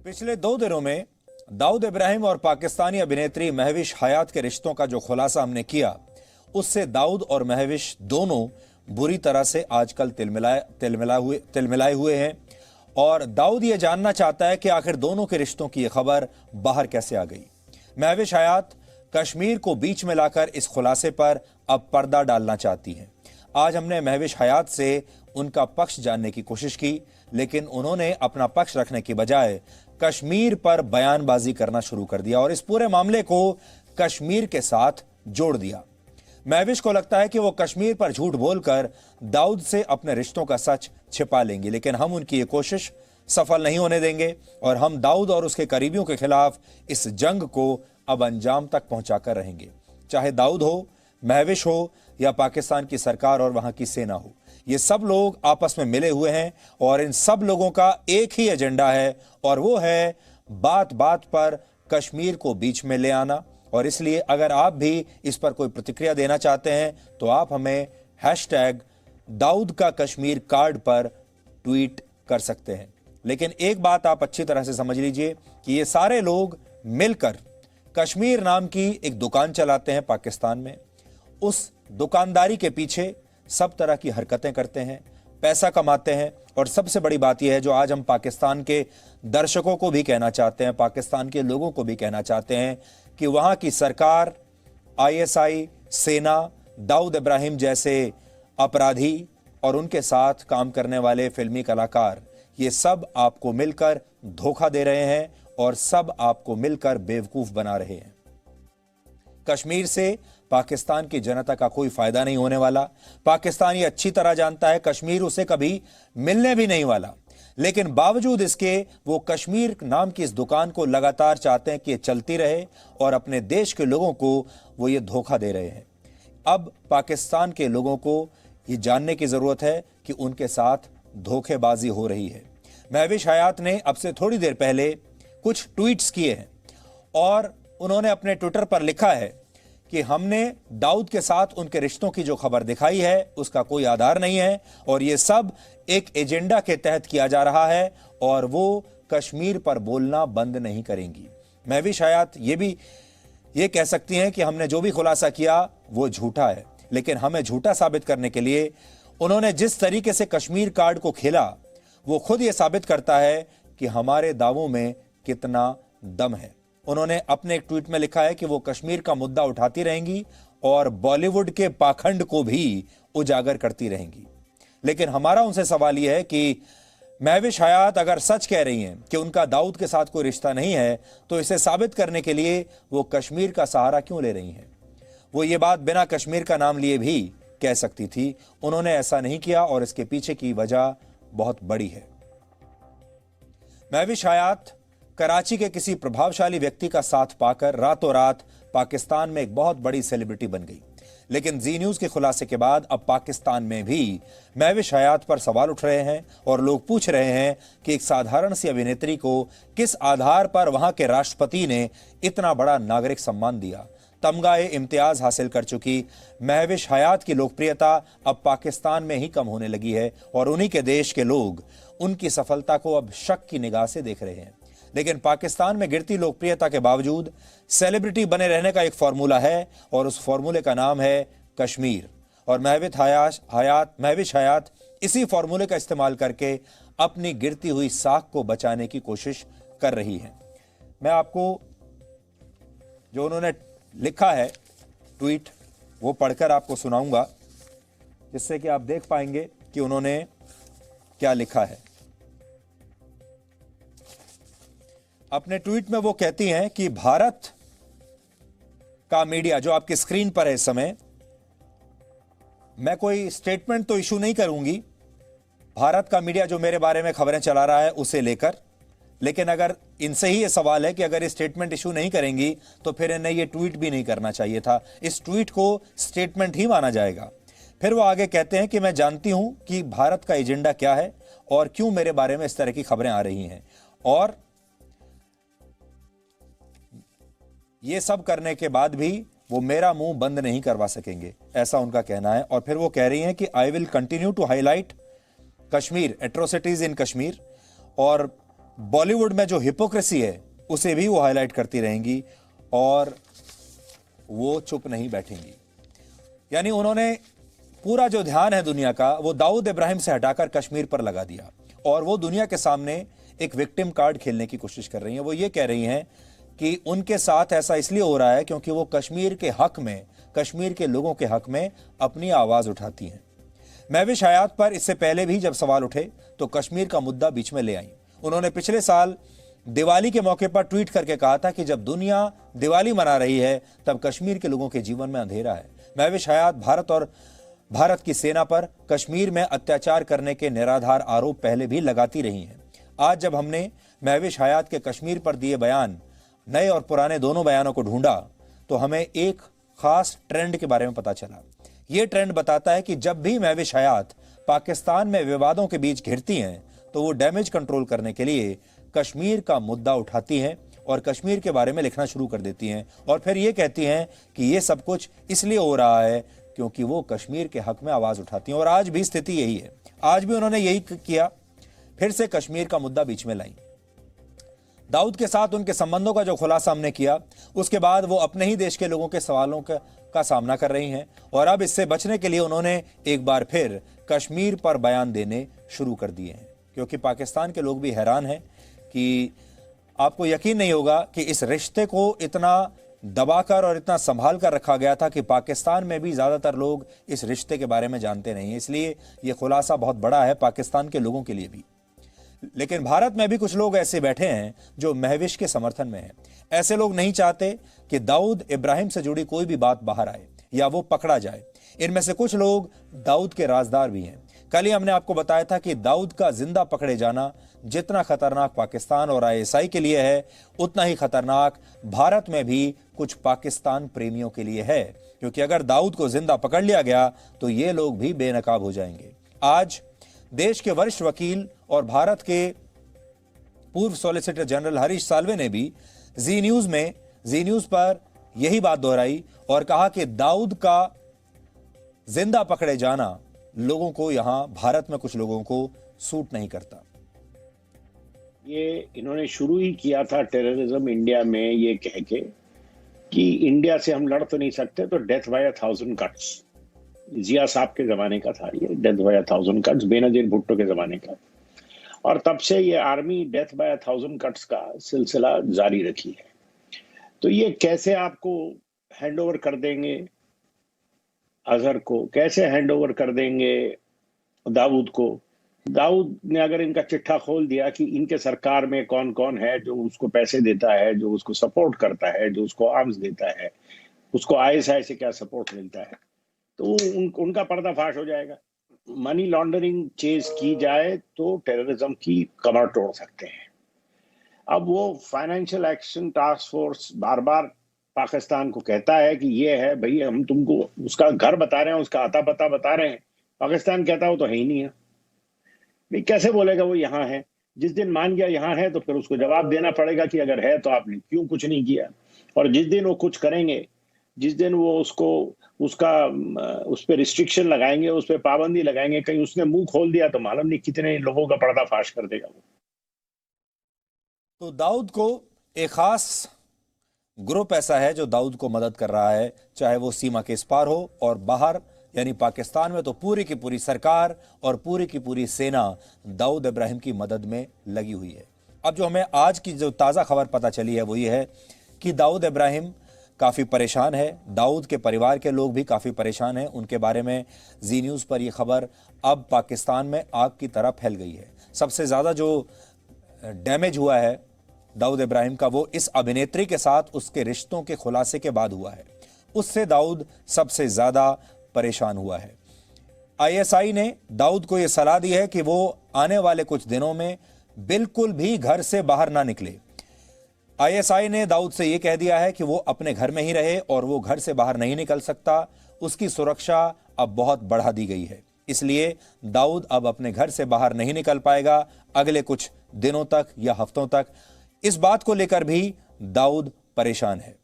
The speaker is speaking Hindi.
पिछले 2 दिनों में दाऊद इब्राहिम और पाकिस्तानी अभिनेत्री महविश हयात के रिश्तों का जो खुलासा हमने किया, उससे दाऊद और महविश दोनों बुरी तरह से आजकल तिलमिलाए हुए हैं। और दाऊद ये जानना चाहता है कि आखिर दोनों के रिश्तों की यह खबर बाहर कैसे आ गई। महविश हयात कश्मीर को बीच में लाकर इस खुलासे पर अब पर्दा डालना चाहती हैं। आज हमने महविश हयात से उनका पक्ष जानने की कोशिश की, लेकिन उन्होंने अपना पक्ष रखने की बजाय कश्मीर पर बयानबाजी करना शुरू कर दिया और इस पूरे मामले को कश्मीर के साथ जोड़ दिया। महविश को लगता है कि वो कश्मीर पर झूठ बोलकर दाऊद से अपने रिश्तों का सच छिपा लेंगे, लेकिन हम उनकी ये कोशिश सफल नहीं होने देंगे और हम दाऊद और उसके करीबियों के खिलाफ इस जंग को अब अंजाम तक पहुंचाकर रहेंगे। चाहे दाऊद हो, महविश हो या पाकिस्तान की सरकार और वहां की सेना हो, ये सब लोग आपस में मिले हुए हैं और इन सब लोगों का एक ही एजेंडा है और वो है बात बात पर कश्मीर को बीच में ले आना। और इसलिए अगर आप भी इस पर कोई प्रतिक्रिया देना चाहते हैं तो आप हमें #दाऊद का कश्मीर कार्ड पर ट्वीट कर सकते हैं। लेकिन एक बात आप अच्छी तरह से समझ लीजिए कि ये सारे लोग मिलकर कश्मीर नाम की एक दुकान चलाते हैं पाकिस्तान में। उस दुकानदारी के पीछे सब तरह की हरकतें करते हैं, पैसा कमाते हैं। और सबसे बड़ी बात यह है जो आज हम पाकिस्तान के दर्शकों को भी कहना चाहते हैं, पाकिस्तान के लोगों को भी कहना चाहते हैं कि वहां की सरकार, ISI, सेना, दाऊद इब्राहिम जैसे अपराधी और उनके साथ काम करने वाले फिल्मी कलाकार, ये सब आपको मिलकर धोखा दे रहे हैं और सब आपको मिलकर बेवकूफ बना रहे हैं। कश्मीर से पाकिस्तान की जनता का कोई फायदा नहीं होने वाला। पाकिस्तान ये अच्छी तरह जानता है कश्मीर उसे कभी मिलने भी नहीं वाला, लेकिन बावजूद इसके वो कश्मीर नाम की इस दुकान को लगातार चाहते हैं कि ये चलती रहे और अपने देश के लोगों को वो ये धोखा दे रहे हैं। अब पाकिस्तान के लोगों को ये जानने की जरूरत है कि उनके साथ धोखेबाजी हो रही है। महविश हयात ने अब से थोड़ी देर पहले कुछ ट्वीट्स किए हैं और उन्होंने अपने ट्विटर पर लिखा है कि हमने दाऊद के साथ उनके रिश्तों की जो खबर दिखाई है उसका कोई आधार नहीं है और ये सब एक एजेंडा के तहत किया जा रहा है और वो कश्मीर पर बोलना बंद नहीं करेंगी। महविश हयात ये कह सकती हैं कि हमने जो भी खुलासा किया वो झूठा है, लेकिन हमें झूठा साबित करने के लिए उन्होंने जिस तरीके से कश्मीर कार्ड को खेला वो खुद ये साबित करता है कि हमारे दावों में कितना दम है। उन्होंने अपने एक ट्वीट में लिखा है कि वो कश्मीर का मुद्दा उठाती रहेंगी और बॉलीवुड के पाखंड को भी उजागर करती रहेंगी। लेकिन हमारा उनसे सवाल यह है कि महविश हयात अगर सच कह रही हैं कि उनका दाऊद के साथ कोई रिश्ता नहीं है, तो इसे साबित करने के लिए वो कश्मीर का सहारा क्यों ले रही हैं? वो ये बात बिना कश्मीर का नाम लिए भी कह सकती थी। उन्होंने ऐसा नहीं किया और इसके पीछे की वजह बहुत बड़ी है। महविश हयात कराची के किसी प्रभावशाली व्यक्ति का साथ पाकर रातों रात पाकिस्तान में एक बहुत बड़ी सेलिब्रिटी बन गई, लेकिन जी न्यूज के खुलासे के बाद अब पाकिस्तान में भी महविश हयात पर सवाल उठ रहे हैं और लोग पूछ रहे हैं कि एक साधारण सी अभिनेत्री को किस आधार पर वहां के राष्ट्रपति ने इतना बड़ा नागरिक सम्मान दिया। तमगाए इम्तियाज हासिल कर चुकी महविश हयात की लोकप्रियता अब पाकिस्तान में ही कम होने लगी है और उन्हीं के देश के लोग उनकी सफलता को अब शक की निगाह से देख रहे हैं। लेकिन पाकिस्तान में गिरती लोकप्रियता के बावजूद सेलिब्रिटी बने रहने का एक फॉर्मूला है और उस फॉर्मूले का नाम है कश्मीर। और महविश हयात इसी फॉर्मूले का इस्तेमाल करके अपनी गिरती हुई साख को बचाने की कोशिश कर रही है। मैं आपको जो उन्होंने लिखा है ट्वीट वो पढ़कर आपको सुनाऊंगा, जिससे कि आप देख पाएंगे कि उन्होंने क्या लिखा है। अपने ट्वीट में वो कहती हैं कि भारत का मीडिया, जो आपकी स्क्रीन पर है इस समय, मैं कोई स्टेटमेंट तो इशू नहीं करूंगी भारत का मीडिया जो मेरे बारे में खबरें चला रहा है उसे लेकर, लेकिन अगर इनसे ही ये सवाल है कि अगर ये स्टेटमेंट इशू नहीं करेंगी तो फिर इन्हें ये ट्वीट भी नहीं करना चाहिए था। इस ट्वीट को स्टेटमेंट ही माना जाएगा। फिर वो आगे कहते हैं कि मैं जानती हूं कि भारत का एजेंडा क्या है और क्यों मेरे बारे में इस तरह की खबरें आ रही हैं, और ये सब करने के बाद भी वो मेरा मुंह बंद नहीं करवा सकेंगे, ऐसा उनका कहना है। और फिर वो कह रही हैं कि I will continue to highlight Kashmir atrocities in Kashmir, और बॉलीवुड में जो हिपोक्रेसी है उसे भी वो हाईलाइट करती रहेंगी और वो चुप नहीं बैठेंगी। यानी उन्होंने पूरा जो ध्यान है दुनिया का वो दाऊद इब्राहिम से हटाकर कश्मीर पर लगा दिया और वो दुनिया के सामने एक विक्टिम कार्ड खेलने की कोशिश कर रही हैं। वो ये कह रही हैं कि उनके साथ ऐसा इसलिए हो रहा है क्योंकि वो कश्मीर के हक में, कश्मीर के लोगों के हक में अपनी आवाज उठाती हैं। महविश हयात पर इससे पहले भी जब सवाल उठे तो कश्मीर का मुद्दा बीच में ले आई। उन्होंने पिछले साल दिवाली के मौके पर ट्वीट करके कहा था कि जब दुनिया दिवाली मना रही है तब कश्मीर के लोगों के जीवन में अंधेरा है। महविश हयात भारत की सेना पर कश्मीर में अत्याचार करने के निराधार आरोप पहले भी लगाती रही हैं। आज जब हमने महविश हयात के कश्मीर पर दिए बयान, नए और पुराने दोनों बयानों को ढूंढा तो हमें एक खास ट्रेंड के बारे में पता चला। यह ट्रेंड बताता है कि जब भी महविश हयात पाकिस्तान में विवादों के बीच घिरती हैं तो वो डैमेज कंट्रोल करने के लिए कश्मीर का मुद्दा उठाती हैं और कश्मीर के बारे में लिखना शुरू कर देती हैं और फिर ये कहती हैं कि ये सब कुछ इसलिए हो रहा है क्योंकि वो कश्मीर के हक में आवाज उठाती हैं। और आज भी स्थिति यही है। आज भी उन्होंने यही किया, फिर से कश्मीर का मुद्दा बीच में लाई। दाऊद के साथ उनके संबंधों का जो खुलासा हमने किया उसके बाद वो अपने ही देश के लोगों के सवालों का सामना कर रही हैं और अब इससे बचने के लिए उन्होंने एक बार फिर कश्मीर पर बयान देने शुरू कर दिए हैं। क्योंकि पाकिस्तान के लोग भी हैरान हैं कि आपको यकीन नहीं होगा कि इस रिश्ते को इतना दबाकर और इतना संभाल कर रखा गया था कि पाकिस्तान में भी ज्यादातर लोग इस रिश्ते के बारे में जानते नहीं हैं। इसलिए यह खुलासा बहुत बड़ा है पाकिस्तान के लोगों के लिए भी। लेकिन भारत में भी कुछ लोग ऐसे बैठे हैं जो महविश के समर्थन में हैं। ऐसे लोग नहीं चाहते कि दाऊद इब्राहिम से जुड़ी कोई भी बात बाहर आए या वो पकड़ा जाए। इनमें से कुछ लोग दाऊद के राजदार भी हैं। कल ही हमने आपको बताया था कि दाऊद का जिंदा पकड़े जाना जितना खतरनाक पाकिस्तान और आईएसआई के लिए है उतना ही खतरनाक भारत में भी कुछ पाकिस्तान प्रेमियों के लिए है। क्योंकि अगर दाऊद को जिंदा पकड़ लिया गया तो ये लोग भी बेनकाब हो जाएंगे। आज देश के वरिष्ठ वकील और भारत के पूर्व सॉलिसिटर जनरल हरीश साल्वे ने भी जी न्यूज पर यही बात दोहराई और कहा कि दाऊद का जिंदा पकड़े जाना लोगों को, यहां भारत में कुछ लोगों को सूट नहीं करता। ये इन्होंने शुरू ही किया था टेररिज्म इंडिया में ये कह के कि इंडिया से हम लड़ तो नहीं सकते तो डेथ बाय 1000 कट्स। जिया साहब के जमाने का था ये, death by 1000 cuts, Benazir Bhutto के जमाने का। और तब से ये आर्मी डेथ बाय 1000 कट्स का सिलसिला जारी रखी है। तो ये कैसे आपको हैंड ओवर कर देंगे अजहर को, कैसे हैंड ओवर कर देंगे दाऊद को। दाऊद ने अगर इनका चिट्ठा खोल दिया कि इनके सरकार में कौन कौन है जो उसको पैसे देता है, जो उसको सपोर्ट करता है, जो उसको आर्म्स देता है, उसको आईएसआई से क्या सपोर्ट मिलता है, तो उनका पर्दाफाश हो जाएगा। मनी लॉन्ड्रिंग चेज की जाए तो टेररिज्म की कमर तोड़ सकते हैं। अब वो फाइनेंशियल एक्शन टास्क फोर्स बार बार पाकिस्तान को कहता है कि ये है भाई, हम तुमको उसका घर बता रहे हैं, उसका आता पता बता रहे हैं। पाकिस्तान कहता है वो तो है ही नहीं है। भाई कैसे बोलेगा वो यहाँ है? जिस दिन मान गया यहाँ है तो फिर उसको जवाब देना पड़ेगा कि अगर है तो आपने क्यों कुछ नहीं किया। और जिस दिन वो कुछ करेंगे, जिस दिन वो उस पर रिस्ट्रिक्शन लगाएंगे, उस पर पाबंदी लगाएंगे, कहीं उसने मुंह खोल दिया तो मालूम नहीं कितने लोगों का पर्दाफाश कर देगा वो। तो दाऊद को एक खास ग्रुप ऐसा है जो दाऊद को मदद कर रहा है, चाहे वो सीमा के इस पार हो और बाहर यानी पाकिस्तान में तो पूरी की पूरी सरकार और पूरी की पूरी सेना दाऊद इब्राहिम की मदद में लगी हुई है। अब जो हमें आज की जो ताज़ा खबर पता चली है वो ये है कि दाऊद इब्राहिम काफ़ी परेशान है। दाऊद के परिवार के लोग भी काफ़ी परेशान हैं। उनके बारे में जी न्यूज़ पर यह खबर अब पाकिस्तान में आग की तरह फैल गई है। सबसे ज़्यादा जो डैमेज हुआ है दाऊद इब्राहिम का वो इस अभिनेत्री के साथ उसके रिश्तों के खुलासे के बाद हुआ है। उससे दाऊद सबसे ज़्यादा परेशान हुआ है। आईएसआई ने दाऊद को यह सलाह दी है कि वो आने वाले कुछ दिनों में बिल्कुल भी घर से बाहर ना निकले। आईएसआई ने दाऊद से यह कह दिया है कि वो अपने घर में ही रहे और वो घर से बाहर नहीं निकल सकता। उसकी सुरक्षा अब बहुत बढ़ा दी गई है, इसलिए दाऊद अब अपने घर से बाहर नहीं निकल पाएगा अगले कुछ दिनों तक या हफ्तों तक। इस बात को लेकर भी दाऊद परेशान है।